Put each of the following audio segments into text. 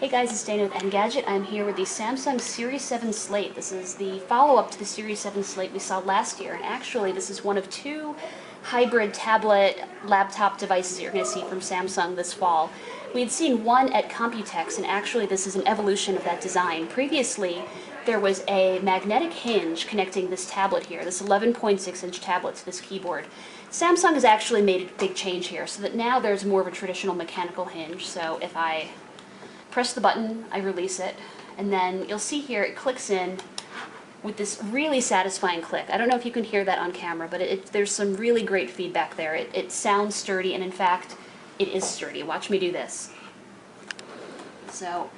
Hey guys, it's Dana with Engadget. I'm here with the Samsung Series 7 Slate. This is the follow-up to the Series 7 Slate we saw last year, and actually this is one of two hybrid tablet laptop devices you're going to see from Samsung this fall. We had seen one at Computex, and actually this is an evolution of that design. Previously, there was a magnetic hinge connecting this tablet here, this 11.6-inch tablet to this keyboard. Samsung has actually made a big change here, so that now there's more of a traditional mechanical hinge. So if I press the button, I release it, and then you'll see here it clicks in with this really satisfying click. I don't know if you can hear that on camera, but there's some really great feedback there. It sounds sturdy, and in fact, it is sturdy. Watch me do this. So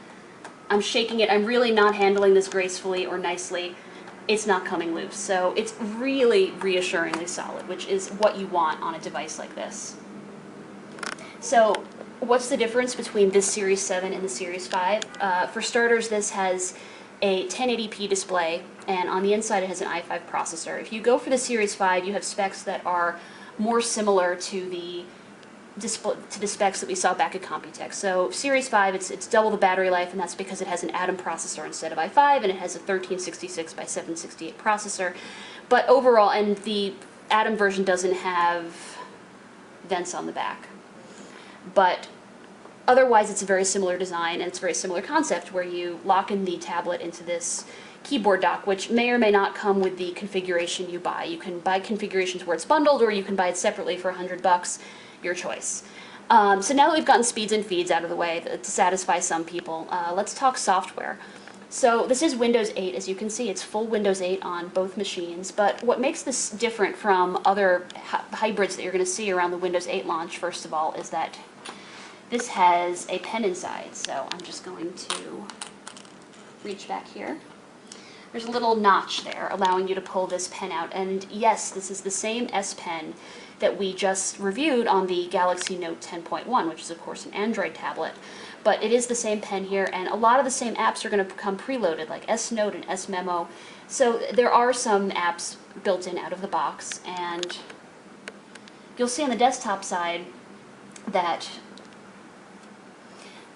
I'm shaking it. I'm really not handling this gracefully or nicely. It's not coming loose. So it's really reassuringly solid, which is what you want on a device like this. So what's the difference between this Series 7 and the Series 5? For starters, this has a 1080p display, and on the inside it has an i5 processor. If you go for the Series 5, you have specs that are more similar to the specs that we saw back at Computex. So Series 5, it's double the battery life, and that's because it has an Atom processor instead of i5, and it has a 1366 by 768 processor. But overall, and the Atom version doesn't have vents on the back. But otherwise, it's a very similar design, and it's a very similar concept where you lock in the tablet into this keyboard dock, which may or may not come with the configuration you buy. You can buy configurations where it's bundled, or you can buy it separately for $100, your choice. So now that we've gotten speeds and feeds out of the way to satisfy some people, let's talk software. So this is Windows 8, as you can see. It's full Windows 8 on both machines, but what makes this different from other hybrids that you're going to see around the Windows 8 launch, first of all, is that this has a pen inside. So I'm just going to reach back here. There's a little notch there allowing you to pull this pen out, and yes, this is the same S Pen that we just reviewed on the Galaxy Note 10.1, which is of course an Android tablet. But it is the same pen here, and a lot of the same apps are going to come preloaded, like S Note and S Memo. So there are some apps built in out of the box, and you'll see on the desktop side that,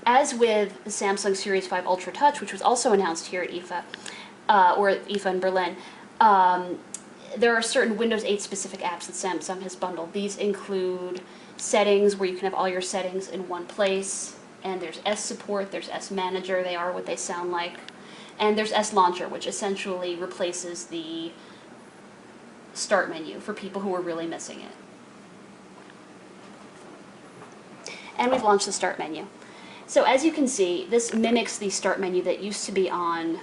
as with the Samsung Series 5 Ultra Touch, which was also announced here at IFA, or at IFA in Berlin, there are certain Windows 8 specific apps that Samsung has bundled. These include settings, where you can have all your settings in one place, and there's S Support, there's S Manager, they are what they sound like, and there's S Launcher, which essentially replaces the start menu for people who are really missing it. And we've launched the start menu. So as you can see, this mimics the start menu that used to be on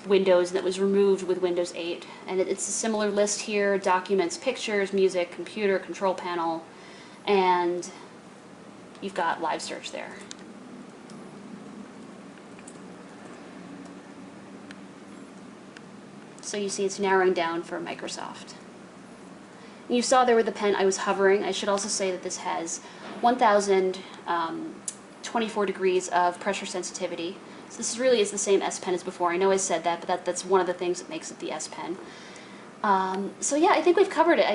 Windows and that was removed with Windows 8. And it's a similar list here: documents, pictures, music, computer, control panel, and you've got live search there. So you see it's narrowing down for Microsoft. And you saw there with the pen I was hovering. I should also say that this has 1024 degrees of pressure sensitivity. So this really is the same S Pen as before. I know I said that, but that's one of the things that makes it the S Pen. So yeah, I think we've covered it.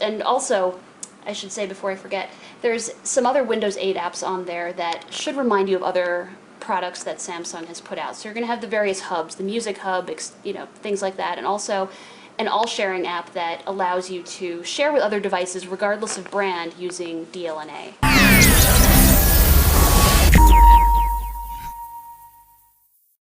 And also, I should say before I forget, there's some other Windows 8 apps on there that should remind you of other products that Samsung has put out. So you're going to have the various hubs, the music hub, things like that, and also an all-sharing app that allows you to share with other devices regardless of brand using DLNA.